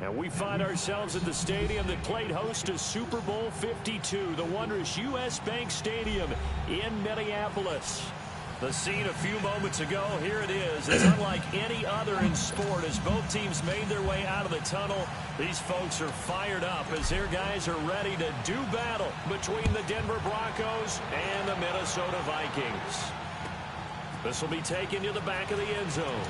And we find ourselves at the stadium that played host to Super Bowl 52, the wondrous U.S. Bank Stadium in Minneapolis. The scene a few moments ago, here it is. It's unlike any other in sport as both teams made their way out of the tunnel. These folks are fired up as their guys are ready to do battle between the Denver Broncos and the Minnesota Vikings. This will be taken to the back of the end zone.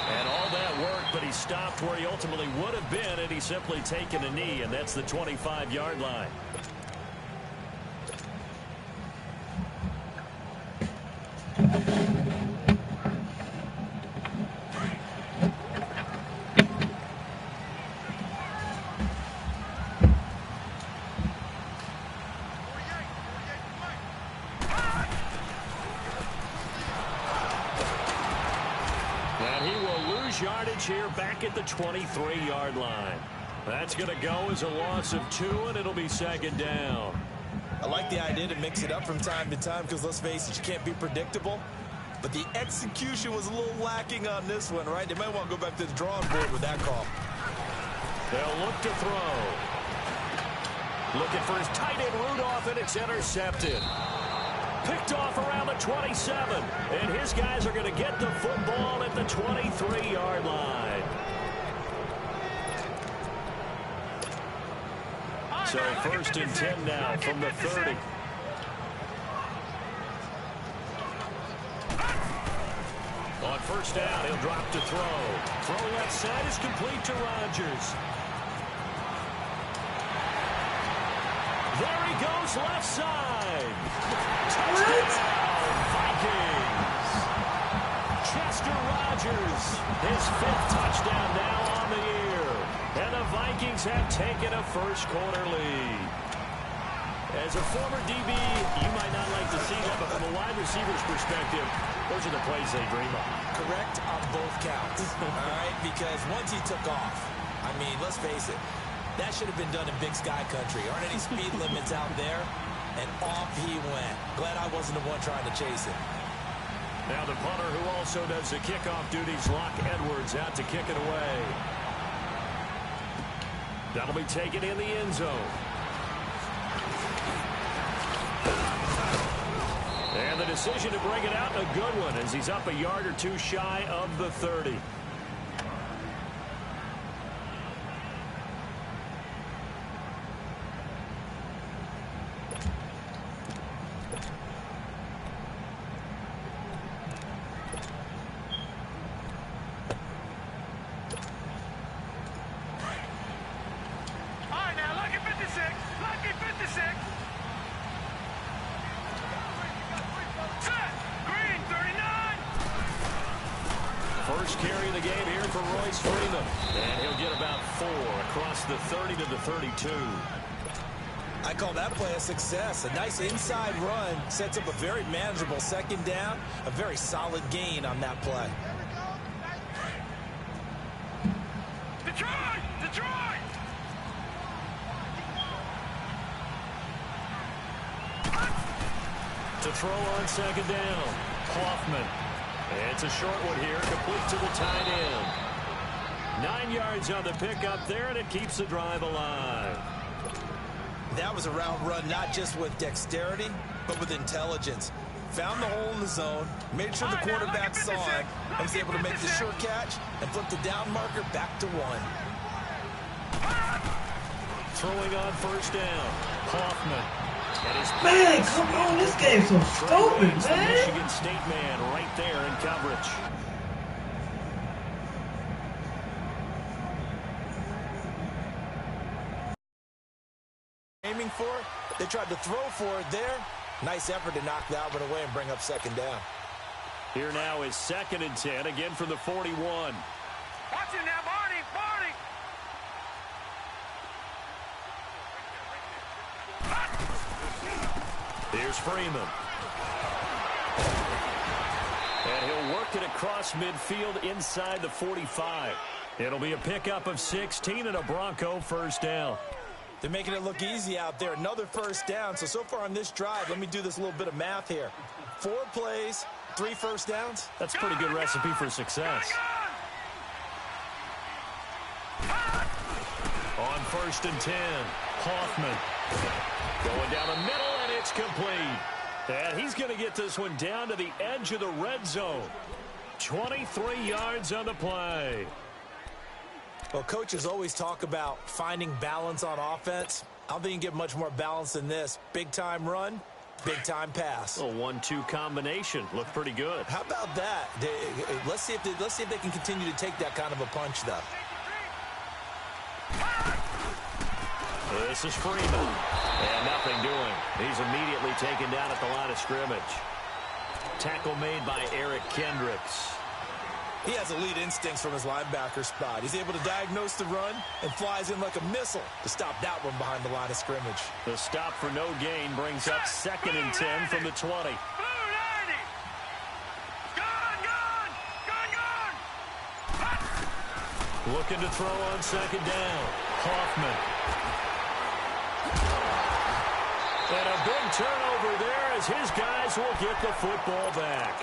And all that worked, but he stopped where he ultimately would have been had he simply taken a knee, and that's the 25-yard line. Yardage here back at the 23-yard line. That's going to go as a loss of 2, and it'll be second down. I like the idea to mix it up from time to time because, let's face it, you can't be predictable. But the execution was a little lacking on this one, right? They might want to go back to the drawing board with that call. They'll look to throw. Looking for his tight end Rudolph, and it's intercepted. Picked off around the 27, and his guys are going to get the football at the 23-yard line. So first and 10 now from the 30. On first down, he'll drop to throw. Throw left side is complete to Rodgers. There he goes, left side. Touchdown, Vikings. Chester Rodgers, his 5th touchdown now on the year. And the Vikings have taken a first-quarter lead. As a former DB, you might not like to see that, but from a wide receiver's perspective, those are the plays they dream of. Correct on both counts, all right? Because once he took off, I mean, let's face it, that should have been done in Big Sky Country. Aren't any speed limits out there? And off he went. Glad I wasn't the one trying to chase it. Now the punter who also does the kickoff duties, Locke Edwards, out to kick it away. That'll be taken in the end zone. And the decision to bring it out, a good one, as he's up a yard or 2 shy of the 30. First carry of the game here for Royce Freeman. And he'll get about 4 across the 30 to the 32. I call that play a success. A nice inside run sets up a very manageable second down. A very solid gain on that play. Detroit! Detroit! To throw on second down, Hoffman. It's a short one here, complete to the tight end. 9 yards on the pickup there, and it keeps the drive alive. That was a route run not just with dexterity, but with intelligence. Found the hole in the zone, made sure the quarterback saw it, and was able to make the sure catch and flip the down marker back to 1. Throwing on first down, Hoffman. Man, come on, this game's so stupid, man. Michigan State man right there in coverage. Aiming for it, they tried to throw for it there. Nice effort to knock that one away and bring up second down. Here now is 2nd and 10, again from the 41. Watch it now, Barney! Barney! Here's Freeman. And he'll work it across midfield inside the 45. It'll be a pickup of 16 and a Bronco first down. They're making it look easy out there. Another first down. So far on this drive, let me do this little bit of math here. 4 plays, 3 first downs. That's a pretty good recipe for success. first and 10. Hoffman going down the middle, and it's complete. And he's going to get this one down to the edge of the red zone. 23 yards on the play. Well, coaches always talk about finding balance on offense. I don't think you can get much more balance than this. Big-time run, big-time pass. A 1-2 combination. Looked pretty good. How about that? Let's see if they can continue to take that kind of a punch, though. This is Freeman. And nothing doing. He's immediately taken down at the line of scrimmage. Tackle made by Eric Kendricks. He has elite instincts from his linebacker spot. He's able to diagnose the run and flies in like a missile to stop that one behind the line of scrimmage. The stop for no gain brings up 2nd and 10 from the 20. Blue 90. Gone. Looking to throw on 2nd down. Hoffman. And a big turnover there as his guys will get the football back.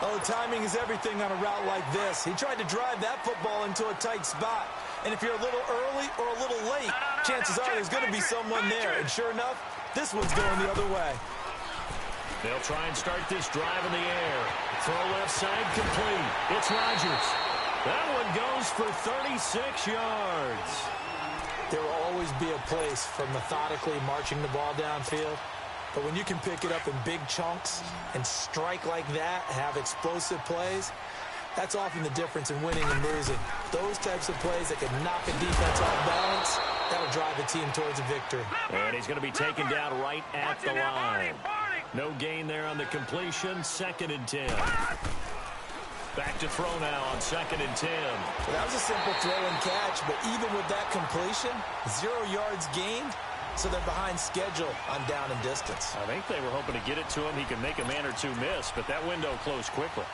Oh, timing is everything on a route like this. He tried to drive that football into a tight spot. And if you're a little early or a little late, chances are there's going to be someone there. And sure enough, this one's going the other way. They'll try and start this drive in the air. Throw left side complete. It's Rodgers. That one goes for 36 yards. There will always be a place for methodically marching the ball downfield. But when you can pick it up in big chunks and strike like that, have explosive plays, that's often the difference in winning and losing. Those types of plays that can knock a defense off balance, that'll drive a team towards a victory. And he's going to be taken down right at the line. No gain there on the completion. 2nd and 10. Back to throw now on 2nd and 10. Well, that was a simple throw and catch, but even with that completion, 0 yards gained. So they're behind schedule on down and distance. I think they were hoping to get it to him. He could make a man or two miss, but that window closed quickly.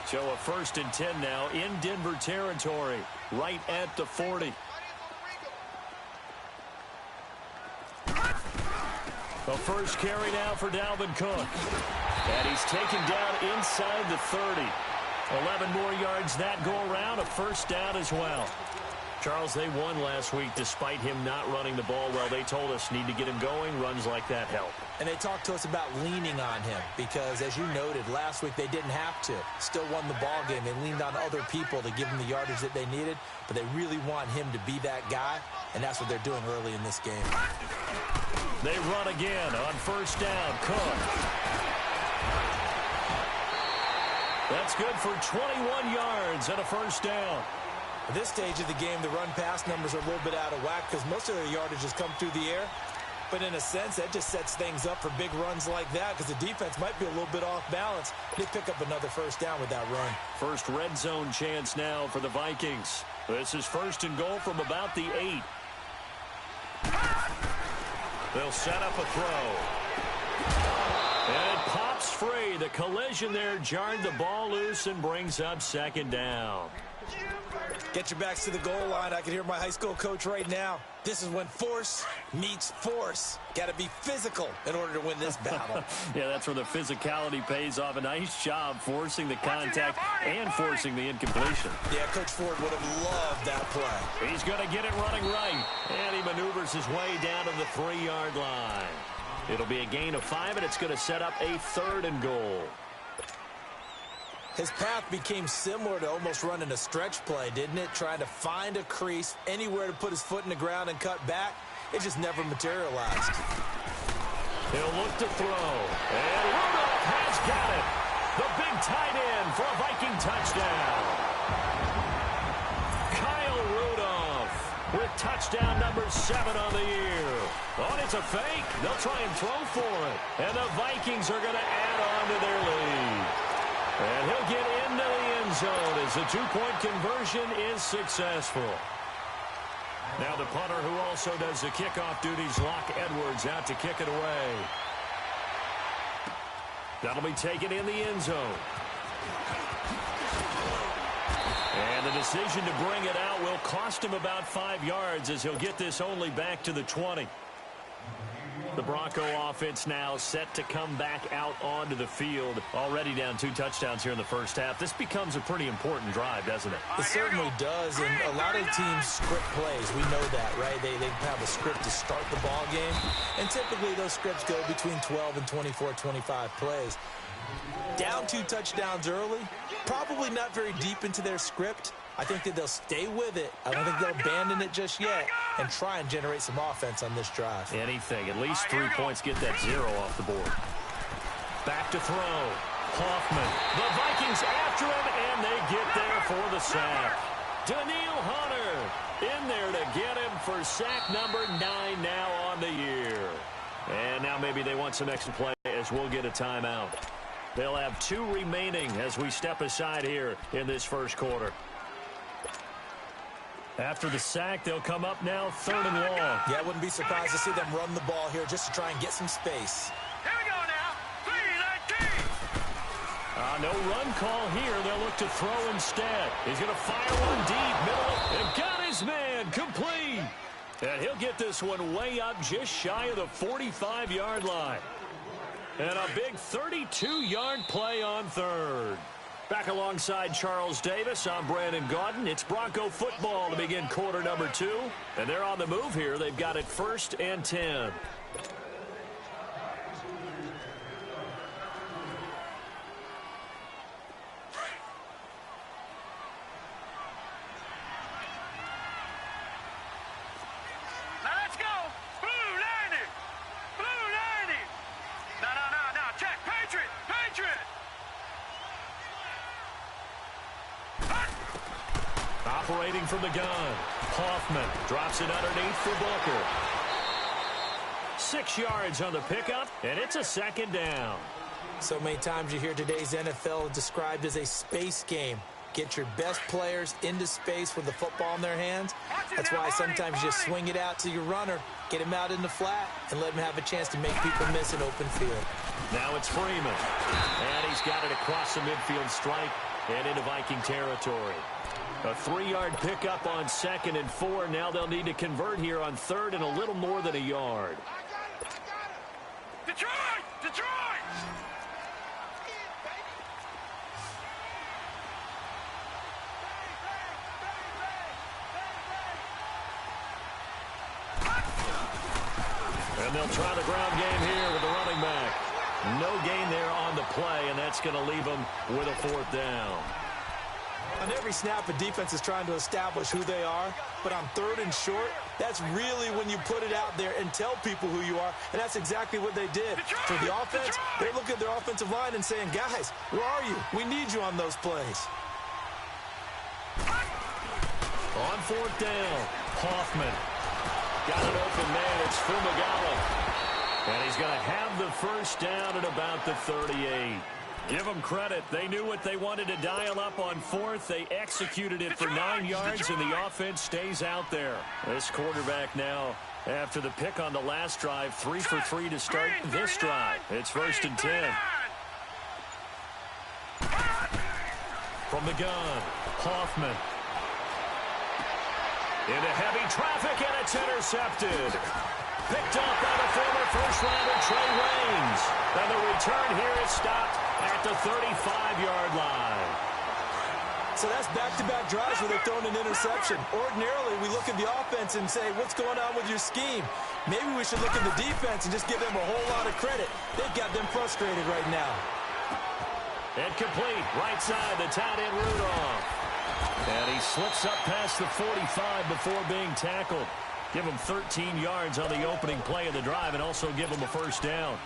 So a 1st and 10 now in Denver territory, right at the 40. The first carry now for Dalvin Cook. And he's taken down inside the 30. 11 more yards that go around, a first down as well. Charles, they won last week despite him not running the ball well. They told us need to get him going. Runs like that help. And they talked to us about leaning on him because, as you noted, last week they didn't have to. Still won the ball game. They leaned on other people to give them the yardage that they needed, but they really want him to be that guy, and that's what they're doing early in this game. They run again on first down. Cook. That's good for 21 yards and a first down. At this stage of the game, the run-pass numbers are a little bit out of whack because most of their yardage has come through the air. But in a sense, that just sets things up for big runs like that because the defense might be a little bit off balance. They pick up another first down with that run. First red zone chance now for the Vikings. This is 1st and goal from about the 8. They'll set up a throw. And it pops free. The collision there jarred the ball loose and brings up 2nd down. Get your backs to the goal line. I can hear my high school coach right now. This is when force meets force. Got to be physical in order to win this battle. Yeah, that's where the physicality pays off. A nice job forcing the contact and forcing the incompletion. Yeah, Coach Ford would have loved that play. He's going to get it running right. And he maneuvers his way down to the 3-yard line. It'll be a gain of 5, and it's going to set up a 3rd and goal. His path became similar to almost running a stretch play, didn't it? Trying to find a crease, anywhere to put his foot in the ground and cut back. It just never materialized. He'll look to throw. And Rudolph has got it. The big tight end for a Viking touchdown. Kyle Rudolph with touchdown number 7 on the year. Oh, it's a fake. They'll try and throw for it. And the Vikings are going to add on to their lead. And he'll get into the end zone as the 2-point conversion is successful. Now the punter who also does the kickoff duties, Locke Edwards, out to kick it away. That'll be taken in the end zone. And the decision to bring it out will cost him about 5 yards as he'll get this only back to the 20. The Bronco offense now set to come back out onto the field. Already down 2 touchdowns here in the first half. This becomes a pretty important drive, doesn't it? It certainly does, and a lot of teams script plays. We know that, right? They have a script to start the ball game, and typically those scripts go between 12 and 24, 25 plays. Down 2 touchdowns early, probably not very deep into their script. I think that they'll stay with it. I don't think they'll abandon it just yet and try and generate some offense on this drive. Anything. At least 3 points. Get that 0 off the board. Back to throw. Hoffman. The Vikings after him, and they get there for the sack. Daniil Hunter in there to get him for sack number 9 now on the year. And now maybe they want some extra play as we'll get a timeout. They'll have 2 remaining as we step aside here in this first quarter. After the sack, they'll come up now 3rd and long. Yeah, I wouldn't be surprised to see them run the ball here just to try and get some space. Here we go now. 3-19. No run call here. They'll look to throw instead. He's going to fire one deep, middle, and got his man complete. And he'll get this one way up just shy of the 45-yard line. And a big 32-yard play on 3rd. Back alongside Charles Davis, I'm Brandon Gaudin. It's Bronco football to begin quarter number 2. And they're on the move here. They've got it 1st and 10. Let's go. Blue 90. Blue 90. No. Check. Patriot. Patriot. Operating from the gun. Hoffman drops it underneath for Booker. 6 yards on the pickup, and it's a 2nd down. So many times you hear today's NFL described as a space game. Get your best players into space with the football in their hands. That's why sometimes you just swing it out to your runner, get him out in the flat, and let him have a chance to make people miss an open field. Now it's Freeman. And he's got it across the midfield stripe and into Viking territory. A 3-yard pickup on 2nd and 4. Now they'll need to convert here on 3rd and a little more than a yard. Detroit! Detroit! And they'll try the ground game here with the running back. No gain there on the play, and that's going to leave them with a 4th down. On every snap, a defense is trying to establish who they are, but on 3rd and short, that's really when you put it out there and tell people who you are, and that's exactly what they did. For the offense, they're looking at their offensive line and saying, guys, where are you? We need you on those plays. On 4th down, Hoffman. Got an open man, it's Fumagala. And he's going to have the 1st down at about the 38. Give them credit. They knew what they wanted to dial up on 4th. They executed it for 9 yards, and the offense stays out there. This quarterback now, after the pick on the last drive, 3 for 3 to start this drive. It's 1st and 10. From the gun, Hoffman. Into heavy traffic, and it's intercepted. Picked up by the former first-rounder Trey Waynes. And the return here is stopped at the 35-yard line. So that's back-to-back drives where they've thrown an interception. Ordinarily, we look at the offense and say, what's going on with your scheme? Maybe we should look at the defense and just give them a whole lot of credit. They've got them frustrated right now. Incomplete. Right side, the tight end Rudolph. And he slips up past the 45 before being tackled. Give him 13 yards on the opening play of the drive and also give him a 1st down.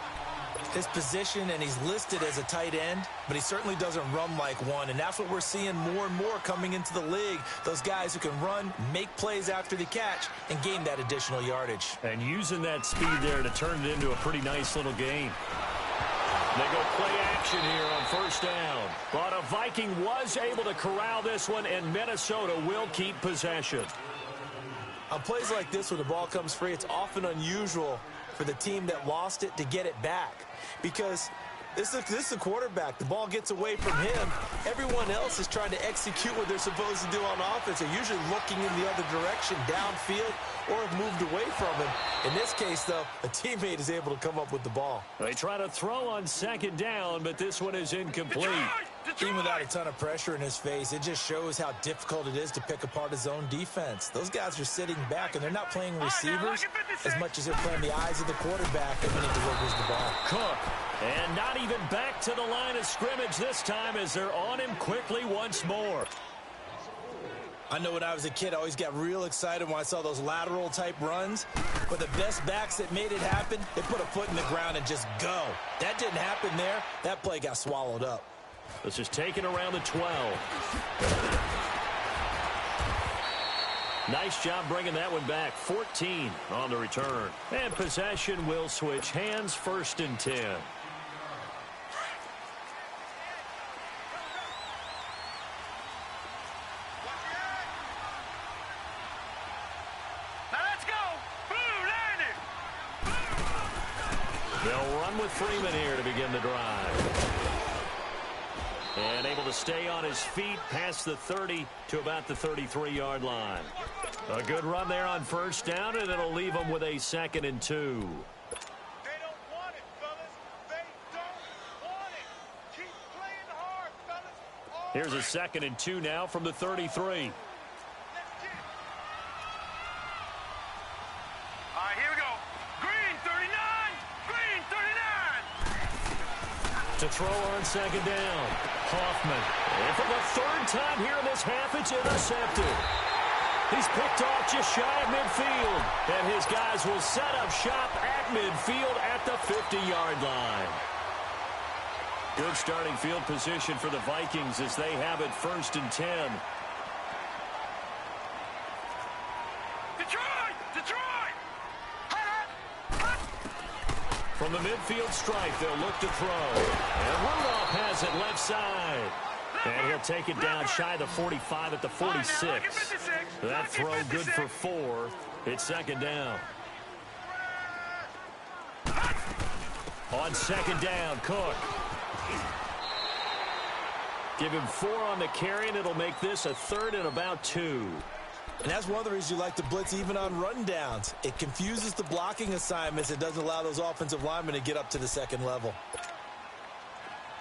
His position, and he's listed as a tight end, but he certainly doesn't run like one, and that's what we're seeing more and more coming into the league. Those guys who can run, make plays after the catch, and gain that additional yardage. And using that speed there to turn it into a pretty nice little game. They go play action here on 1st down. But a Viking was able to corral this one, and Minnesota will keep possession. On plays like this, when the ball comes free, it's often unusual for the team that lost it to get it back. Because This is the quarterback. The ball gets away from him. Everyone else is trying to execute what they're supposed to do on offense. They're usually looking in the other direction, downfield, or have moved away from him. In this case, though, a teammate is able to come up with the ball. They try to throw on second down, but this one is incomplete. Even without a ton of pressure in his face, it just shows how difficult it is to pick apart his own defense. Those guys are sitting back, and they're not playing receivers as much as they're playing the eyes of the quarterback and when he delivers the ball. Cook, and not even back to the line of scrimmage this time as they're on him quickly once more. I know when I was a kid, I always got real excited when I saw those lateral-type runs. But the best backs that made it happen, they put a foot in the ground and just go. That didn't happen there. That play got swallowed up. This is taken around the 12. Nice job bringing that one back. 14 on the return. And possession will switch hands, 1st and 10. They'll run with Freeman here to begin the drive. And able to stay on his feet past the 30 to about the 33-yard line. A good run there on 1st down, and it'll leave them with a 2nd and 2. They don't want it, fellas. They don't want it. Keep playing hard, fellas. Here's a 2nd and 2 now from the 33. All right, here we go. Green 39. Green 39. To throw on 2nd down. Hoffman. And for the 3rd time here in this half, it's intercepted. He's picked off just shy of midfield. And his guys will set up shop at midfield at the 50-yard line. Good starting field position for the Vikings as they have it 1st and 10. Detroit! Detroit! From the midfield stripe, they'll look to throw. And Rudolph has it left side. And he'll take it down shy of the 45 at the 46. That throw good for 4. It's 2nd down. On 2nd down, Cook. Give him 4 on the carry, and it'll make this a 3rd and about 2. And that's one of the reasons you like to blitz even on rundowns. It confuses the blocking assignments. It doesn't allow those offensive linemen to get up to the 2nd level.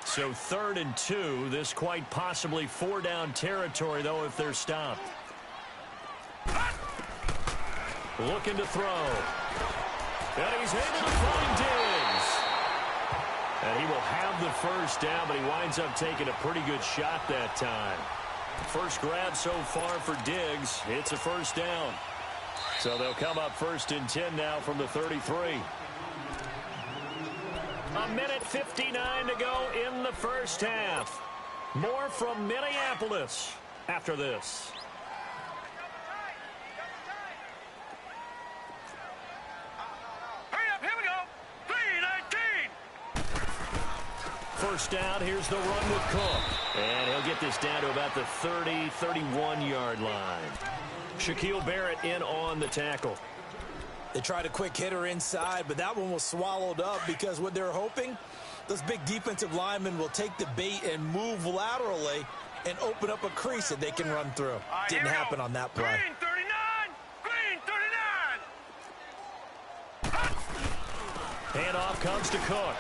So 3rd and 2. This quite possibly 4-down territory, though, if they're stopped. Looking to throw. And he's able to find Diggs. And he will have the 1st down, but he winds up taking a pretty good shot that time. First grab so far for Diggs. It's a 1st down. So they'll come up 1st and 10 now from the 33. A minute 59 to go in the 1st half. More from Minneapolis after this. Hurry up, here we go. 3:19. 1st down, here's the run with Cook. And he'll get this down to about the 30, 31-yard line. Shaquille Barrett in on the tackle. They tried a quick hitter inside, but that one was swallowed up because what they're hoping, those big defensive linemen will take the bait and move laterally and open up a crease that they can run through. Didn't happen on that play. Green 39. Green 39. Handoff comes to Cook.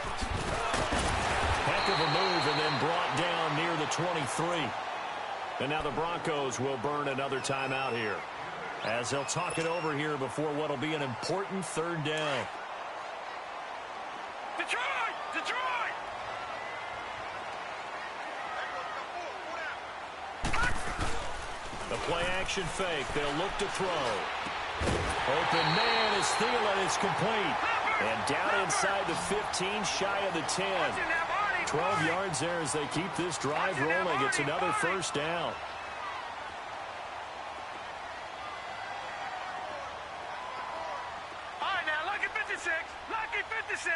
Heck of a move and then brought down near the 23. And now the Broncos will burn another timeout here, as they'll talk it over here before what will be an important 3rd down. Detroit! Detroit! The play action fake. They'll look to throw. Open man is Thielen. It's complete. And down inside the 15, shy of the 10. 12 yards there as they keep this drive rolling. It's another 1st down. All right, now, lucky 56. Lucky 56.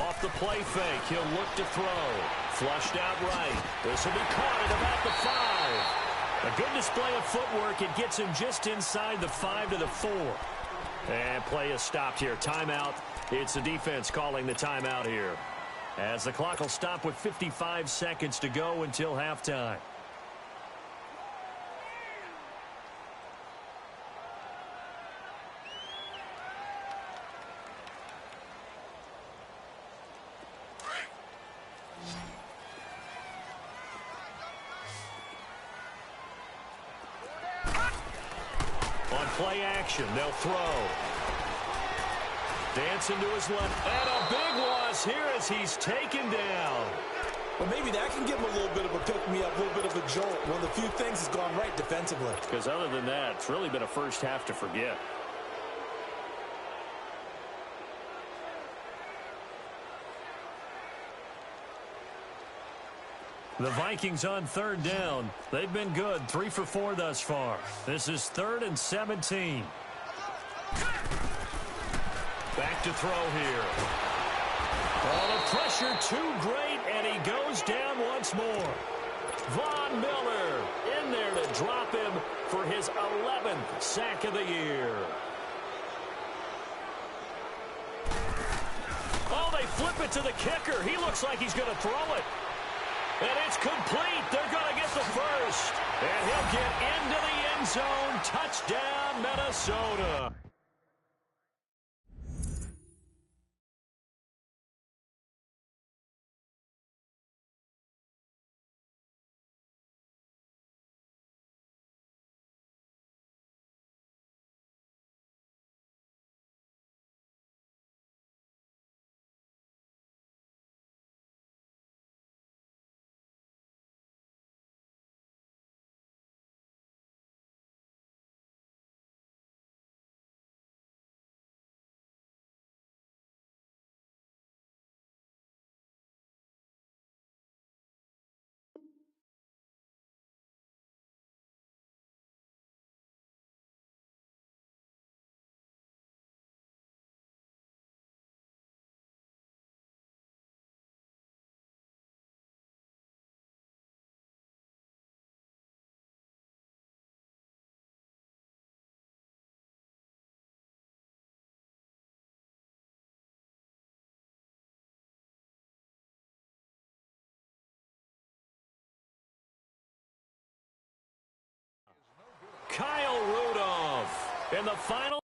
Off the play fake, he'll look to throw. Flushed out right. This will be caught at about the 5. A good display of footwork. It gets him just inside the 5 to the 4. And play is stopped here. Timeout. It's the defense calling the timeout here, as the clock will stop with 55 seconds to go until halftime. On play action, they'll throw. Dancing to his left. And a big loss here as he's taken down. Well, maybe that can give him a little bit of a pick-me-up, a little bit of a jolt. One of the few things has gone right defensively. Because other than that, it's really been a first half to forget. The Vikings on third down. They've been good, 3 for 4 thus far. This is 3rd and 17. Back to throw here. Oh, the pressure too great, and he goes down once more. Von Miller in there to drop him for his 11th sack of the year. Oh, they flip it to the kicker. He looks like he's going to throw it. And it's complete. They're going to get the first. And he'll get into the end zone. Touchdown, Minnesota. Kyle Rudolph in the final.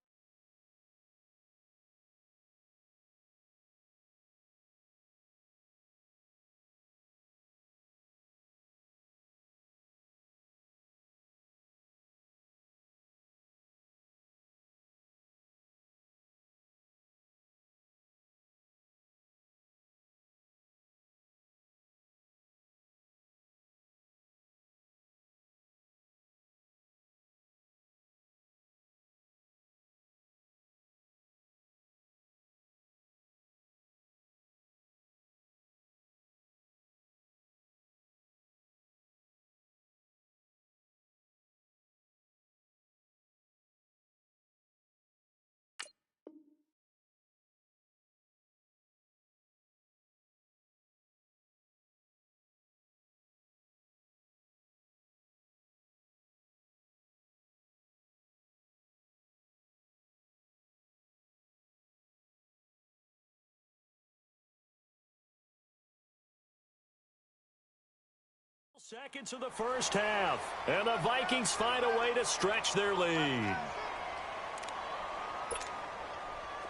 Seconds of the first half, and the Vikings find a way to stretch their lead.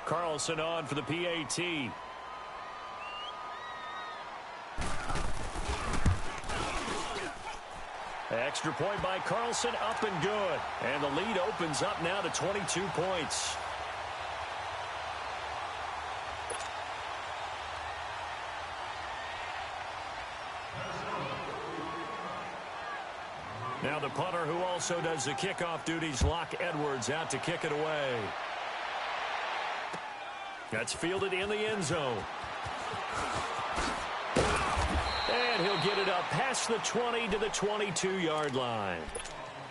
Carlson on for the PAT. Extra point by Carlson, up and good. And the lead opens up now to 22 points. Now the punter, who also does the kickoff duties, Locke Edwards, out to kick it away. That's fielded in the end zone. And he'll get it up past the 20 to the 22-yard line.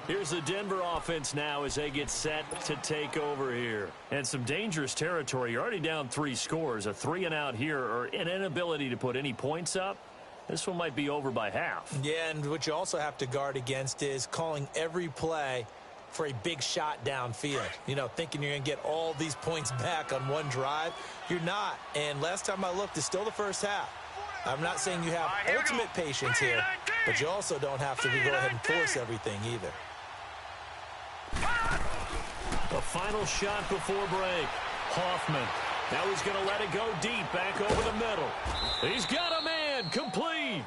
Here's the Denver offense now as they get set to take over here. And some dangerous territory. You're already down 3 scores. A 3-and-out here, or an inability to put any points up. This one might be over by half. Yeah, and what you also have to guard against is calling every play for a big shot downfield. You know, thinking you're going to get all these points back on one drive. You're not. And last time I looked, it's still the first half. I'm not saying you have ultimate patience here, but you also don't have to go ahead and force everything either. The final shot before break. Hoffman. Now he's going to let it go deep, back over the middle. He's got a man, complete.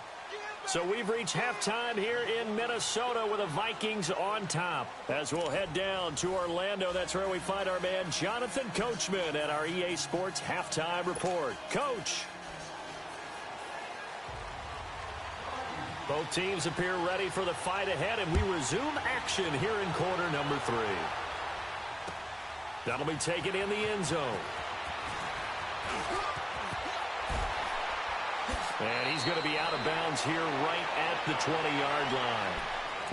So we've reached halftime here in Minnesota with the Vikings on top. As we'll head down to Orlando, that's where we find our man Jonathan Coachman at our EA Sports Halftime Report. Coach. Both teams appear ready for the fight ahead, and we resume action here in quarter number 3. That'll be taken in the end zone. And he's going to be out of bounds here right at the 20-yard line.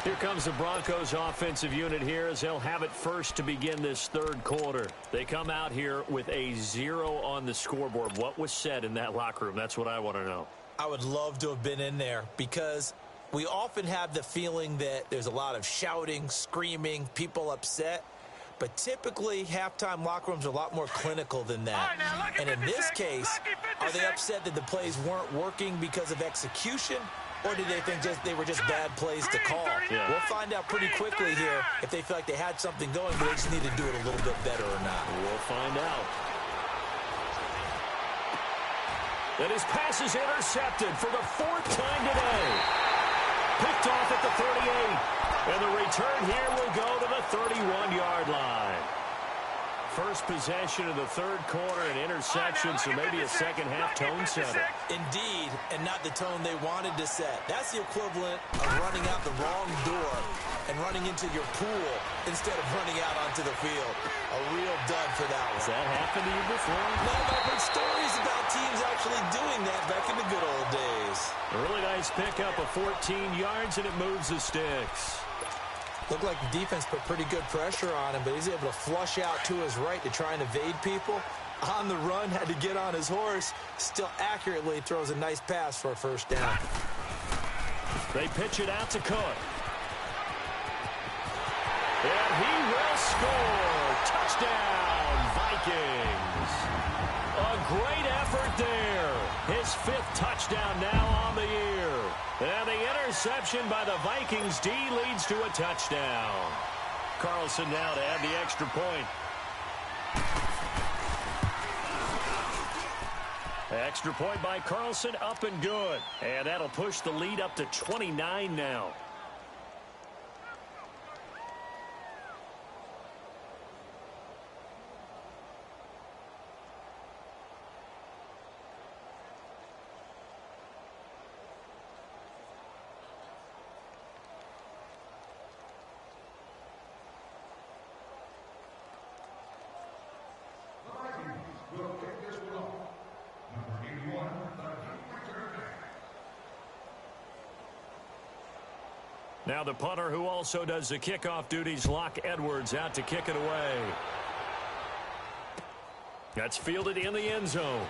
Here comes the Broncos offensive unit here as they'll have it first to begin this third quarter. They come out here with a 0 on the scoreboard. What was said in that locker room? That's what I want to know. I would love to have been in there because we often have the feeling that there's a lot of shouting, screaming, people upset. But typically, halftime locker rooms are a lot more clinical than that. And in this case, are they upset that the plays weren't working because of execution? Or did they think they were just bad plays to call? Yeah. We'll find out pretty quickly here if they feel like they had something going, but they just need to do it a little bit better or not. We'll find out. And his pass is intercepted for the 4th time today. Picked off at the 38. And the return here will go to the 31-yard line. First possession of the third quarter, an interception, so maybe a second-half tone setter. Indeed, and not the tone they wanted to set. That's the equivalent of running out the wrong door and running into your pool instead of running out onto the field. A real dud for that one. Has that happened to you before? No, but I've heard stories about teams actually doing that back in the good old days. A really nice pickup of 14 yards, and it moves the sticks. Looked like the defense put pretty good pressure on him, but he's able to flush out to his right to try and evade people. On the run, had to get on his horse. Still accurately throws a nice pass for a first down. They pitch it out to Cook. And he will score. Touchdown, Vikings. A great effort there. His 5th touchdown now on the year. And the interception by the Vikings D leads to a touchdown. Carlson now to add the extra point. Extra point by Carlson, up and good. And that'll push the lead up to 29 now. Now the punter who also does the kickoff duties, Locke Edwards, out to kick it away. That's fielded in the end zone.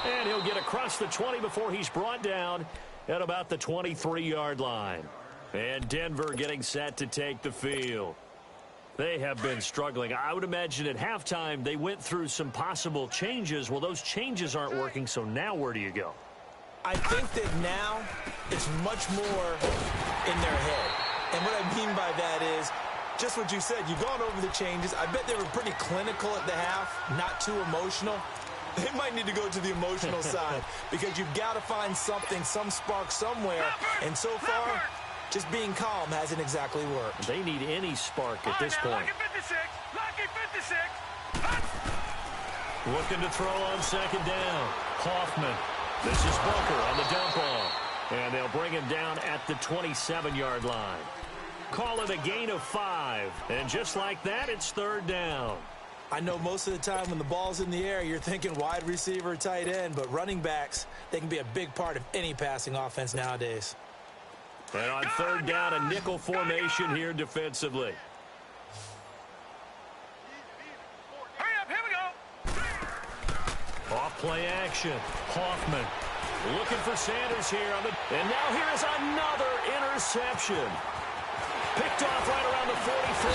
And he'll get across the 20 before he's brought down at about the 23-yard line. And Denver getting set to take the field. They have been struggling. I would imagine at halftime they went through some possible changes. Well, those changes aren't working, so now where do you go? I think that now it's much more in their head. And what I mean by that is just what you said. You've gone over the changes. I bet they were pretty clinical at the half, not too emotional. They might need to go to the emotional side because you've got to find something, some spark somewhere. And so far, just being calm hasn't exactly worked. They need any spark at this point. Looking to throw on second down. Hoffman. This is Booker on the dump off. And they'll bring him down at the 27-yard line. Call it a gain of 5. And just like that, it's third down. I know most of the time when the ball's in the air, you're thinking wide receiver, tight end, but running backs, they can be a big part of any passing offense nowadays. And on third down, a nickel formation here defensively. Hurry up, here we go. Off play action. Hoffman Looking for Sanders here. And now here is another interception. Picked off right around the 43.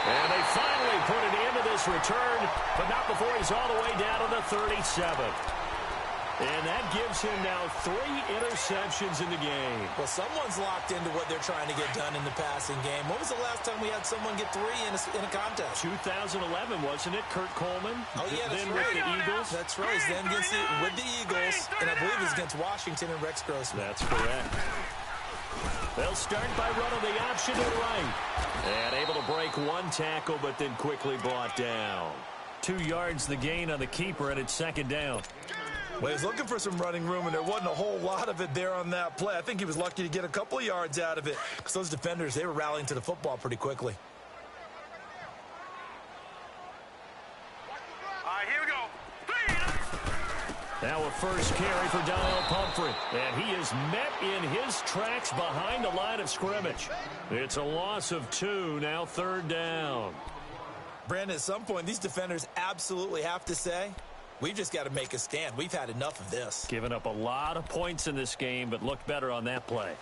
And they finally put an end to this return, but not before he's all the way down to the 37. And that gives him now 3 interceptions in the game. Well, someone's locked into what they're trying to get done in the passing game. When was the last time we had someone get 3 in a contest? 2011, wasn't it? Kurt Coleman? Oh, yeah, that's then right. with the Eagles. That's right. Then with the Eagles, and I believe it was against Washington and Rex Grossman. That's correct. They'll start by running the option to the right. And able to break 1 tackle, but then quickly brought down. 2 yards the gain on the keeper, and it's 2nd down. Well, he was looking for some running room, and there wasn't a whole lot of it there on that play. I think he was lucky to get a couple of yards out of it because those defenders, they were rallying to the football pretty quickly. All right, here we go. Now a first carry for Dell Pumphrey, and he is met in his tracks behind the line of scrimmage. It's a loss of 2, now 3rd down. Brandon, at some point, these defenders absolutely have to say, we've just got to make a stand. We've had enough of this. Giving up a lot of points in this game, but looked better on that play.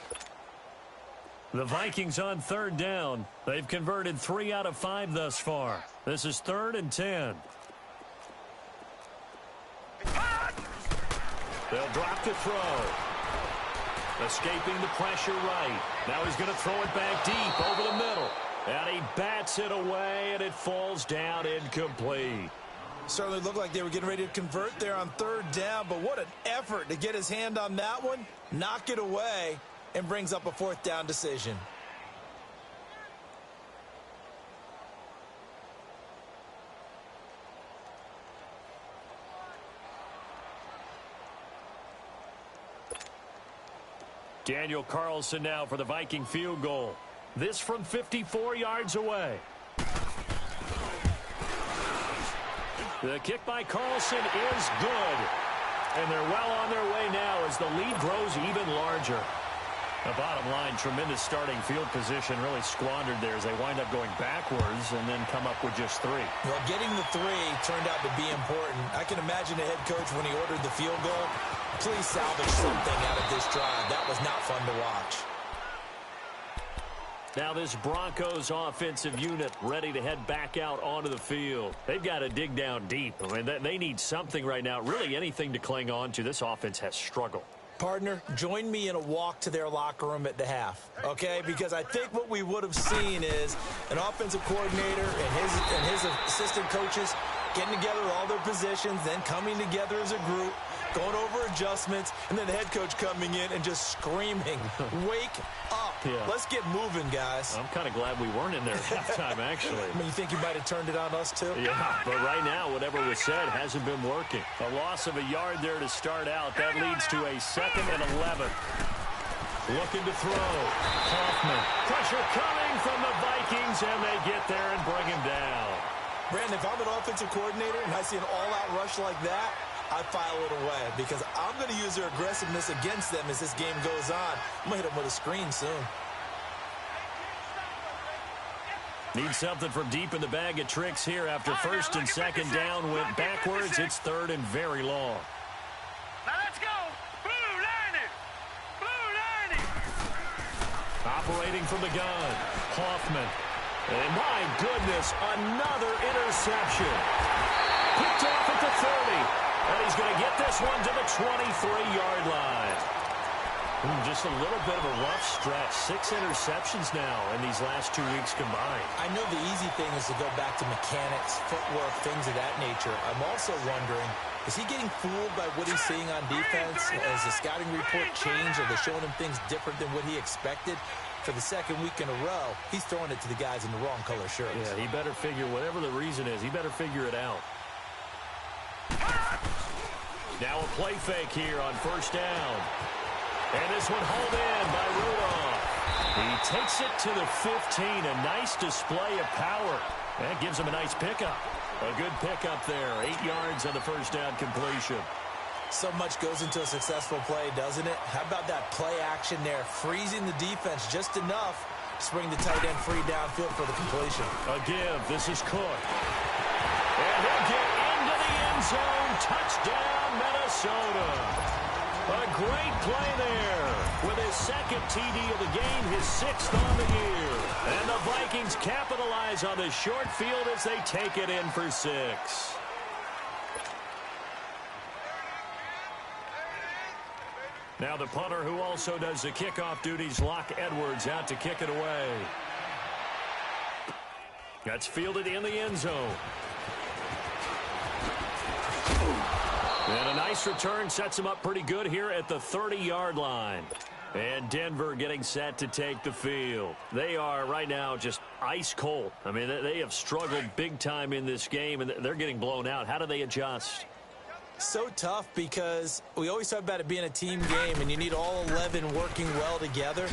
The Vikings on 3rd down. They've converted 3 out of 5 thus far. This is 3rd and 10. They'll drop to throw. Escaping the pressure right. Now he's going to throw it back deep over the middle. And he bats it away, and it falls down incomplete. Certainly looked like they were getting ready to convert there on 3rd down, but what an effort to get his hand on that one, knock it away, and brings up a 4th down decision. Daniel Carlson now for the Viking field goal. This from 54 yards away. The kick by Carlson is good. And they're well on their way now as the lead grows even larger. The bottom line, tremendous starting field position, really squandered there as they wind up going backwards and then come up with just 3. Well, getting the 3 turned out to be important. I can imagine the head coach when he ordered the field goal. Please salvage something out of this drive. That was not fun to watch. Now this Broncos offensive unit ready to head back out onto the field. They've got to dig down deep. I mean, they need something right now, really anything to cling on to. This offense has struggled. Partner, join me in a walk to their locker room at the half, okay? Because I think what we would have seen is an offensive coordinator and his assistant coaches getting together all their positions, then coming together as a group, going over adjustments, and then the head coach coming in and just screaming, wake up. Yeah. Let's get moving, guys. I'm kind of glad we weren't in there at halftime, actually. I mean, you think you might have turned it on us, too? Yeah, but right now, whatever was said hasn't been working. A loss of a yard there to start out. That leads to a 2nd and 11. Looking to throw. Hoffman. Pressure coming from the Vikings, and they get there and bring him down. Brandon, if I'm an offensive coordinator and I see an all-out rush like that, I file it away because I'm going to use their aggressiveness against them as this game goes on. I'm going to hit them with a screen soon. Need something from deep in the bag of tricks here after 1st and 2nd down went backwards. It's 3rd and very long. Now let's go. Blue lining. Blue lining. Operating from the gun. Hoffman. And my goodness, another interception. Picked off at the 30. And he's going to get this one to the 23-yard line. Just a little bit of a rough stretch. 6 interceptions now in these last 2 weeks combined. I know the easy thing is to go back to mechanics, footwork, things of that nature. I'm also wondering, is he getting fooled by what he's seeing on defense? Has the scouting report changed? Are they showing him things different than what he expected? For the 2nd week in a row, he's throwing it to the guys in the wrong color shirts. Yeah, he better figure, whatever the reason is, he better figure it out. Now a play fake here on 1st down. And this one hauled in by Rudolph. He takes it to the 15. A nice display of power. That gives him a nice pickup. A good pickup there. 8 yards on the 1st down completion. So much goes into a successful play, doesn't it? How about that play action there? Freezing the defense just enough to bring the tight end free downfield for the completion. A give. This is Cook. And he'll get into the end zone. Touchdown, Minnesota. A great play there. With his second TD of the game, his 6th on the year. And the Vikings capitalize on the short field as they take it in for 6. Now the punter, who also does the kickoff duties, Locke Edwards, out to kick it away. That's fielded in the end zone. And a nice return sets him up pretty good here at the 30-yard line. And Denver getting set to take the field. They are right now just ice cold. I mean, they have struggled big time in this game, and they're getting blown out. How do they adjust? So tough because we always talk about it being a team game, and you need all 11 working well together.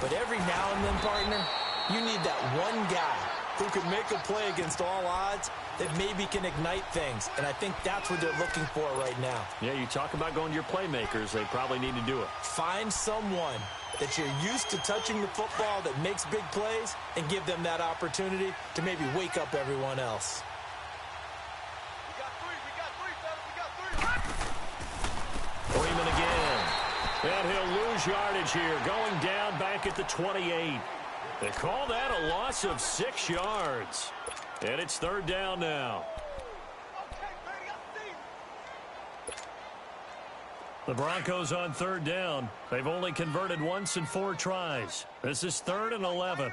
But every now and then, partner, you need that one guy who can make a play against all odds that maybe can ignite things. And I think that's what they're looking for right now. Yeah, you talk about going to your playmakers. They probably need to do it. Find someone that you're used to touching the football that makes big plays and give them that opportunity to maybe wake up everyone else. Freeman again. And he'll lose yardage here, going down back at the 28. They call that a loss of 6 yards. And it's 3rd down now. The Broncos on 3rd down. They've only converted once in 4 tries. This is 3rd and 11.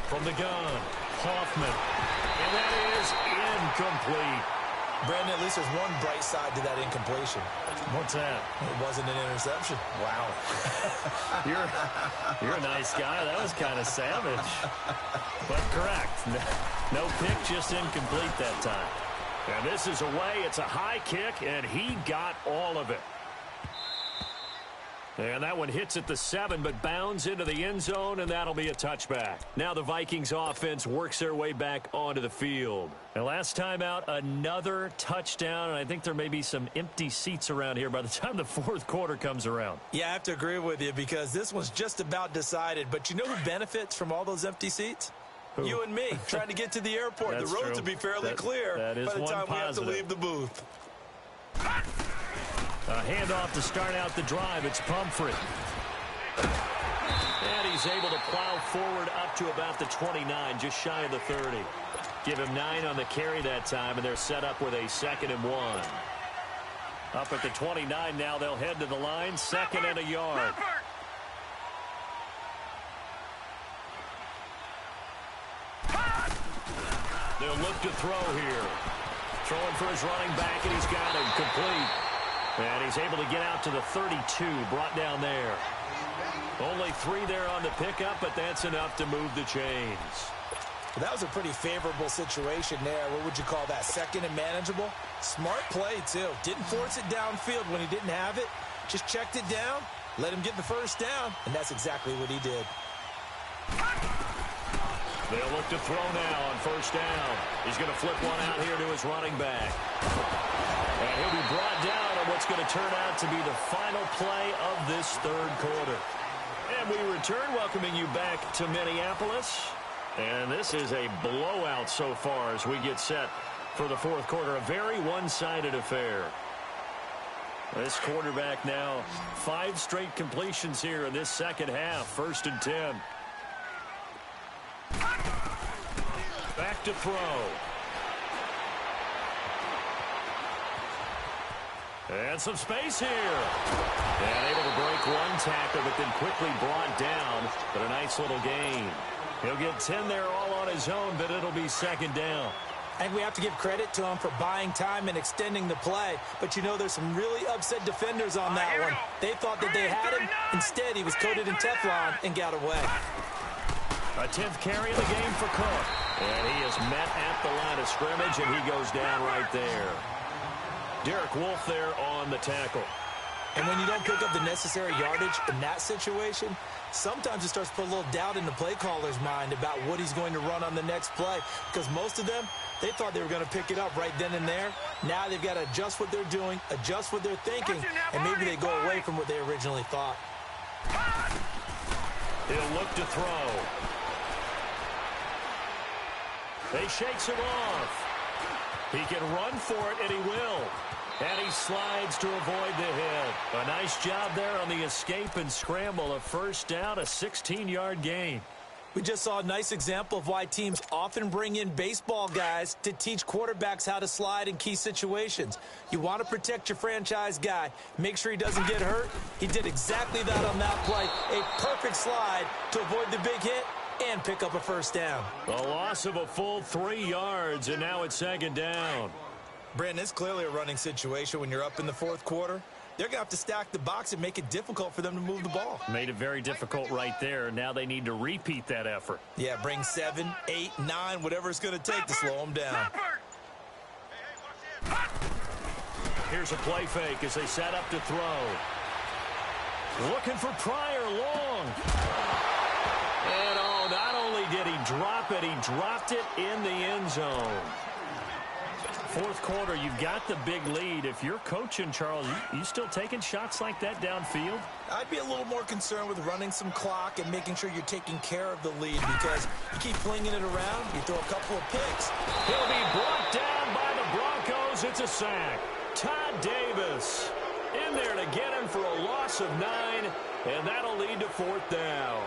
From the gun, Hoffman. And that is incomplete. Brandon, at least there's one bright side to that incompletion. What's that? It wasn't an interception. Wow. You're a nice guy. That was kind of savage. But correct. No pick, just incomplete that time. And this is away. It's a high kick, and he got all of it. And that one hits at the 7, but bounds into the end zone, and that'll be a touchback. Now the Vikings offense works their way back onto the field. And last time out, another touchdown, and I think there may be some empty seats around here by the time the 4th quarter comes around. Yeah, I have to agree with you because this one's just about decided. But you know who benefits from all those empty seats? Who? You and me, trying to get to the airport. The roads will be fairly clear by the time we have to leave the booth. A handoff to start out the drive. It's Pumphrey. And he's able to plow forward up to about the 29, just shy of the 30. Give him 9 on the carry that time, and they're set up with a 2nd and 1. Up at the 29 now, they'll head to the line, 2nd and a yard. They'll look to throw here. Throwing for his running back, and he's got him complete. And he's able to get out to the 32, brought down there. Only 3 there on the pickup, but that's enough to move the chains. Well, that was a pretty favorable situation there. What would you call that? 2nd and manageable? Smart play, too. Didn't force it downfield when he didn't have it. Just checked it down, let him get the 1st down, and that's exactly what he did. They'll look to throw now on 1st down. He's going to flip one out here to his running back. And he'll be brought down on what's going to turn out to be the final play of this 3rd quarter. And we return, welcoming you back to Minneapolis. And this is a blowout so far as we get set for the 4th quarter. A very one-sided affair. This quarterback now 5 straight completions here in this 2nd half. 1st and 10. Back to throw. And some space here. And able to break one tackle, but then quickly brought down. But a nice little gain. He'll get 10 there all on his own, but it'll be 2nd down. And we have to give credit to him for buying time and extending the play. But, you know, there's some really upset defenders on that one. They thought that they had him. Instead, he was coated in Teflon and got away. A 10th carry of the game for Cook. And he is met at the line of scrimmage, and he goes down right there. Derek Wolfe there on the tackle. And when you don't pick up the necessary yardage in that situation, sometimes it starts to put a little doubt in the play caller's mind about what he's going to run on the next play. Because most of them, they thought they were going to pick it up right then and there. Now they've got to adjust what they're doing, adjust what they're thinking, and maybe they go away from what they originally thought. He'll look to throw. He shakes it off. He can run for it, and he will. And he slides to avoid the hit. A nice job there on the escape and scramble. A first down, a 16-yard gain. We just saw a nice example of why teams often bring in baseball guys to teach quarterbacks how to slide in key situations. You want to protect your franchise guy. Make sure he doesn't get hurt. He did exactly that on that play. A perfect slide to avoid the big hit and pick up a first down. A loss of a full 3 yards, and now it's second down. Brandon, it's clearly a running situation when you're up in the fourth quarter. They're going to have to stack the box and make it difficult for them to move the ball. Made it very difficult right there. Now they need to repeat that effort. Yeah, bring 7, 8, 9, whatever it's going to take to slow them down. Here's a play fake as they set up to throw. Looking for Pryor long. And oh, not only did he drop it, he dropped it in the end zone. Fourth quarter, you've got the big lead. If you're coaching, Charles, you still taking shots like that downfield? I'd be a little more concerned with running some clock and making sure you're taking care of the lead, because you keep flinging it around, you throw a couple of picks. He'll be brought down by the Broncos. It's a sack. Todd Davis in there to get him for a loss of 9, and that'll lead to fourth down.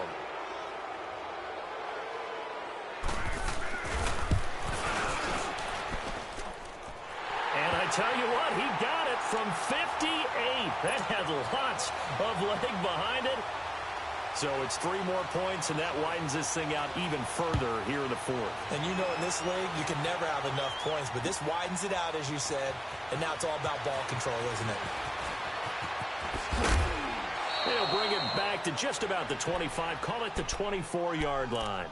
And I tell you what, he got it from 58. That had lots of leg behind it. So it's 3 more points, and that widens this thing out even further here in the fourth. And you know in this league, you can never have enough points, but this widens it out, as you said, and now it's all about ball control, isn't it? They'll bring it back to just about the 25, call it the 24-yard line.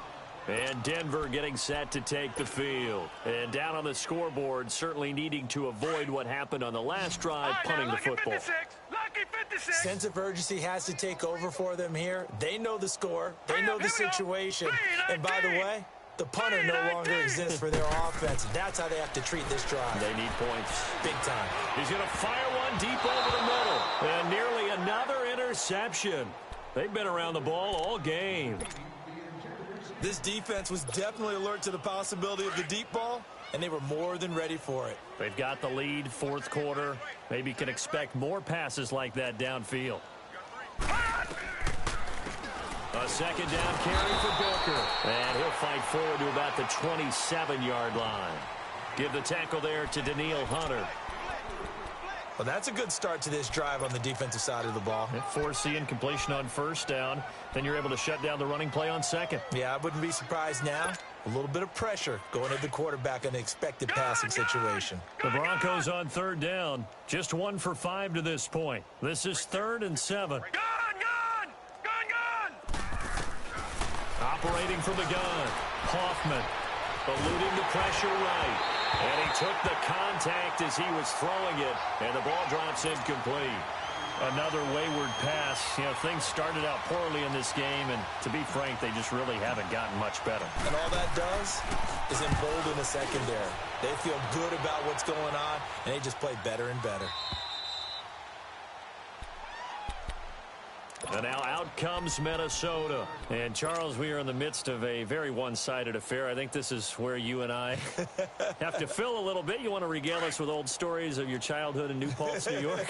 And Denver getting set to take the field. And down on the scoreboard, certainly needing to avoid what happened on the last drive, punting the football. 56. Lucky 56. Sense of urgency has to take over for them here. They know the score. They know the situation. And by the way, the punter no longer exists for their offense. That's how they have to treat this drive. They need points. Big time. He's going to fire one deep over the middle. And nearly another interception. They've been around the ball all game. This defense was definitely alert to the possibility of the deep ball, and they were more than ready for it. They've got the lead, fourth quarter. Maybe can expect more passes like that downfield. A second down carry for Booker. And he'll fight forward to about the 27-yard line. Give the tackle there to Daniil Hunter. Well, that's a good start to this drive on the defensive side of the ball. Force incompletion on first down. Then you're able to shut down the running play on second. Yeah, I wouldn't be surprised now. A little bit of pressure going at the quarterback in an expected passing situation. The Broncos on third down. Just 1 for 5 to this point. This is 3rd and 7. Gun! Operating from the gun. Hoffman eluding the pressure right. And he took the contact as he was throwing it. And the ball drops incomplete. Another wayward pass. You know, things started out poorly in this game, and to be frank, they just really haven't gotten much better. And all that does is embolden the secondary. They feel good about what's going on, and they just play better and better. And now out comes Minnesota. And, Charles, we are in the midst of a very one-sided affair. I think this is where you and I have to fill a little bit. You want to regale us with old stories of your childhood in New Paltz, New York?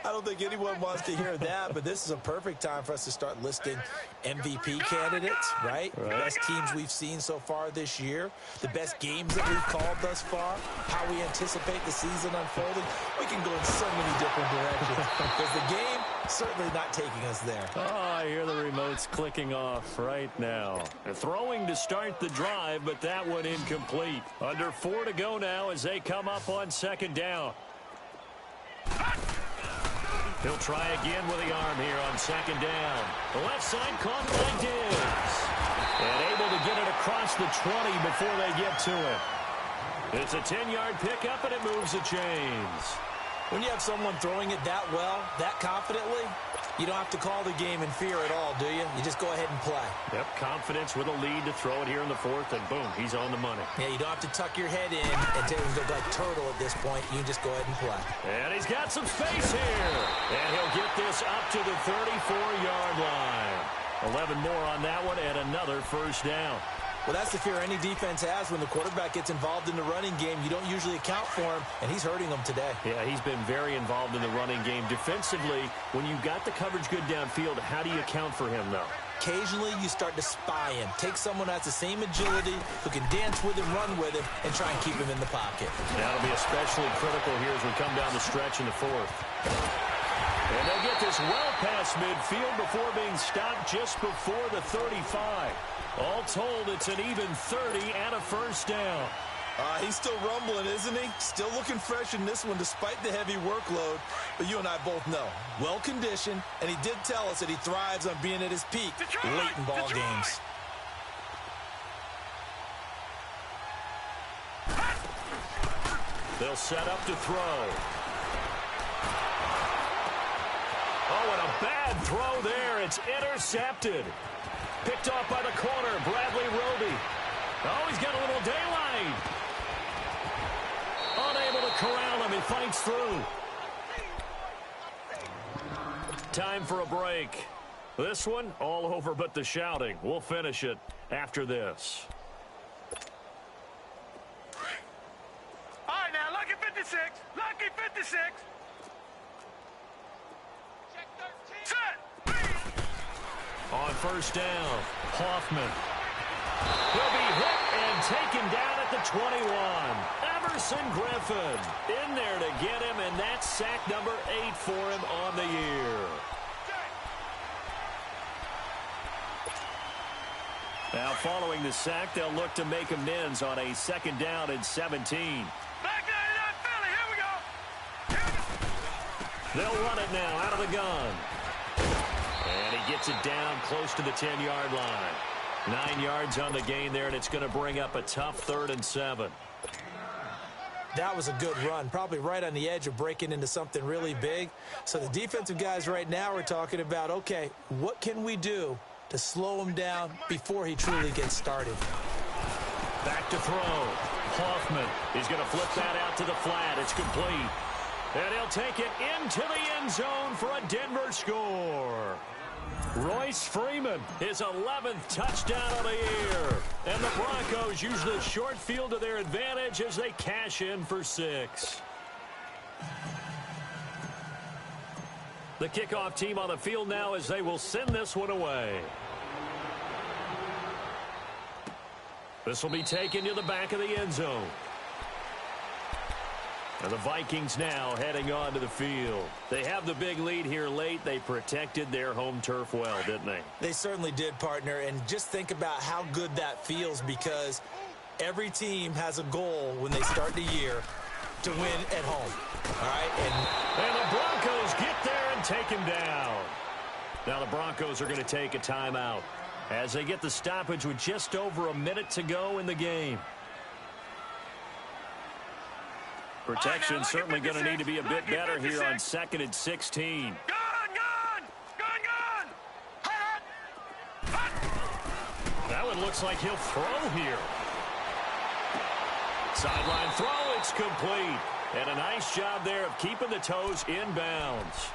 I don't think anyone wants to hear that, but this is a perfect time for us to start listing MVP candidates, right? The best teams we've seen so far this year, the best games that we've called thus far, how we anticipate the season unfolding. We can go in so many different directions because the game certainly not taking us there. Oh, I hear the remotes clicking off right now. They're throwing to start the drive, but that one incomplete. Under 4 to go now as they come up on second down. He'll try again with the arm here on second down. The left side caught by Diggs. And able to get it across the 20 before they get to it. It's a 10-yard pickup, and it moves the chains. When you have someone throwing it that well, that confidently, you don't have to call the game in fear at all, do you? You just go ahead and play. Yep, confidence with a lead to throw it here in the fourth, and boom, he's on the money. Yeah, you don't have to tuck your head in and take him to like turtle at this point. You can just go ahead and play. And he's got some space here. And he'll get this up to the 34-yard line. 11 more on that one, and another first down. Well, that's the fear any defense has when the quarterback gets involved in the running game. You don't usually account for him, and he's hurting them today. Yeah, he's been very involved in the running game. Defensively, when you got the coverage good downfield, how do you account for him, though? Occasionally, you start to spy him. Take someone who has the same agility, who can dance with him, run with him, and try and keep him in the pocket. That'll be especially critical here as we come down the stretch in the fourth. And they get this well past midfield before being stopped just before the 35. All told, it's an even 30 and a first down. He's still rumbling, isn't he? Still looking fresh in this one despite the heavy workload. But you and I both know, well-conditioned, and he did tell us that he thrives on being at his peak late in ball games. They'll set up to throw. Oh, and a bad throw there. It's intercepted. Picked off by the corner, Bradley Roby. Oh, he's got a little daylight. Unable to corral him. He fights through. Time for a break. This one, all over but the shouting. We'll finish it after this. All right, now, lucky 56. Lucky 56. Check 13. Set. On first down, Hoffman. He'll be hit and taken down at the 21. Everson Griffin in there to get him, and that's sack number 8 for him on the year. Now, following the sack, they'll look to make amends on a second down and 17. Back 99 Philly, here we go. They'll run it now out of the gun. And he gets it down close to the 10-yard line. 9 yards on the gain there, and it's going to bring up a tough 3rd and 7. That was a good run, probably right on the edge of breaking into something really big. So the defensive guys right now are talking about, okay, what can we do to slow him down before he truly gets started? Back to throw. Hoffman. He's going to flip that out to the flat. It's complete. And he'll take it into the end zone for a Denver score. Royce Freeman, his 11th touchdown of the year. And the Broncos use the short field to their advantage as they cash in for 6. The kickoff team on the field now as they will send this one away. This will be taken to the back of the end zone. And the Vikings now heading on to the field. They have the big lead here late. They protected their home turf well, didn't they? They certainly did, partner. And just think about how good that feels, because every team has a goal when they start the year to win at home. All right? And the Broncos get there and take him down. Now the Broncos are going to take a timeout as they get the stoppage with just over a minute to go in the game. Protection certainly going to need to be a bit better here on 2nd and 16. Gun! That one looks like he'll throw here. Sideline throw, it's complete. And a nice job there of keeping the toes in bounds.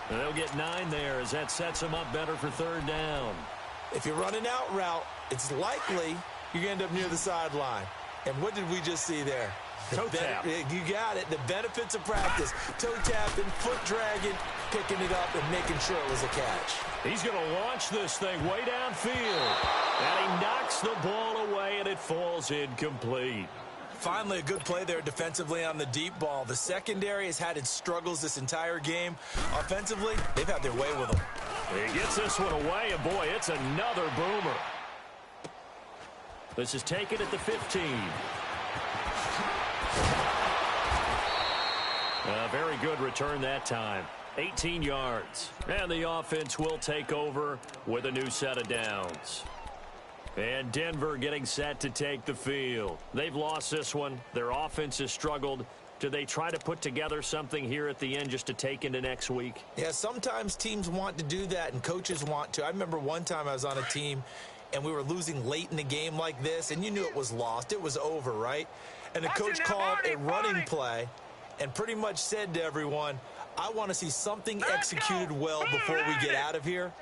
And they'll get 9 there as that sets them up better for 3rd down. If you're running out route, it's likely you're going to end up near the sideline. And what did we just see there? Toe tap. You got it. The benefits of practice. Toe tapping, foot dragging, picking it up, and making sure it was a catch. He's going to launch this thing way downfield. And he knocks the ball away, and it falls incomplete. Finally, a good play there defensively on the deep ball. The secondary has had its struggles this entire game. Offensively, they've had their way with them. He gets this one away, and boy, it's another boomer. This is taken at the 15. A very good return that time. 18 yards. And the offense will take over with a new set of downs. And Denver getting set to take the field. They've lost this one. Their offense has struggled. Do they try to put together something here at the end just to take into next week? Yeah, sometimes teams want to do that and coaches want to. I remember one time I was on a team and we were losing late in the game like this, and you knew it was lost. It was over, right? And the coach called a running play and pretty much said to everyone, I want to see something executed well before we get out of here.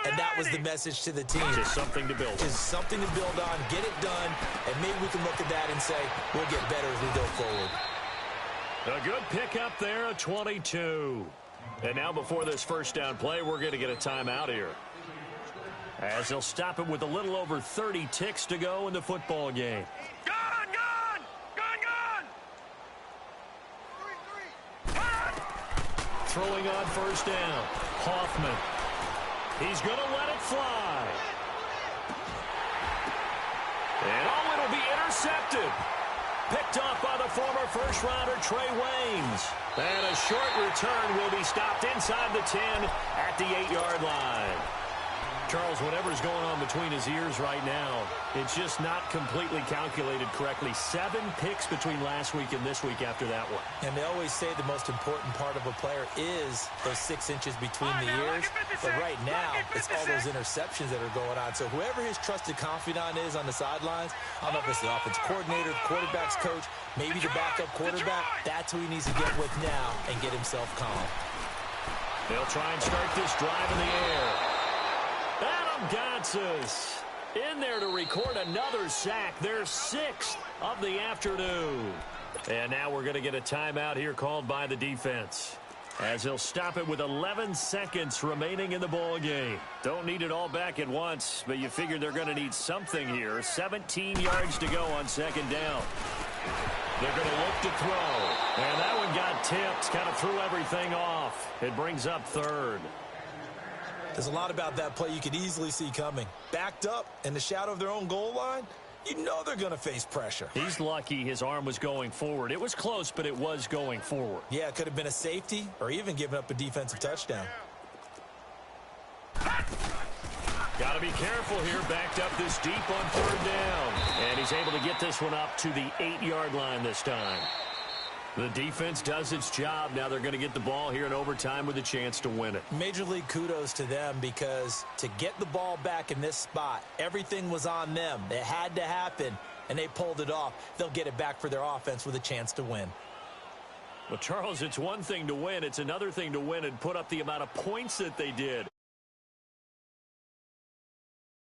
And that was the message to the team. Just something to build on. Just something to build on, get it done, and maybe we can look at that and say, we'll get better as we go forward. A good pickup there, a 22. And now before this first down play, we're going to get a timeout here, as they'll stop it with a little over 30 ticks to go in the football game. Gone, gone! Gone, gone! Throwing on first down, Hoffman. He's going to let it fly. And it'll be intercepted. Picked off by the former first-rounder Trey Waynes. And a short return will be stopped inside the 10 at the 8-yard line. Charles, whatever's going on between his ears right now, it's just not completely calculated correctly. 7 picks between last week and this week after that one. And they always say the most important part of a player is those 6 inches between the ears. But right now, it's all those interceptions that are going on. So whoever his trusted confidant is on the sidelines, I don't know if it's the offense coordinator, the quarterback's coach, maybe the backup quarterback, that's who he needs to get with now and get himself calm. They'll try and start this drive in the air. Adam Gotsis in there to record another sack, their 6th of the afternoon. And now we're going to get a timeout here called by the defense, as they'll stop it with 11 seconds remaining in the ball game. Don't need it all back at once, but you figure they're going to need something here. 17 yards to go on second down. They're going to look to throw. And that one got tipped, kind of threw everything off. It brings up third. There's a lot about that play you could easily see coming. Backed up in the shadow of their own goal line, you know they're going to face pressure. He's lucky his arm was going forward. It was close, but it was going forward. Yeah, it could have been a safety or even given up a defensive touchdown. Got to be careful here. Backed up this deep on third down. And he's able to get this one up to the 8-yard line this time. The defense does its job. Now they're going to get the ball here in overtime with a chance to win it. Major league kudos to them, because to get the ball back in this spot, everything was on them. It had to happen, and they pulled it off. They'll get it back for their offense with a chance to win. Well, Charles, it's one thing to win. It's another thing to win and put up the amount of points that they did.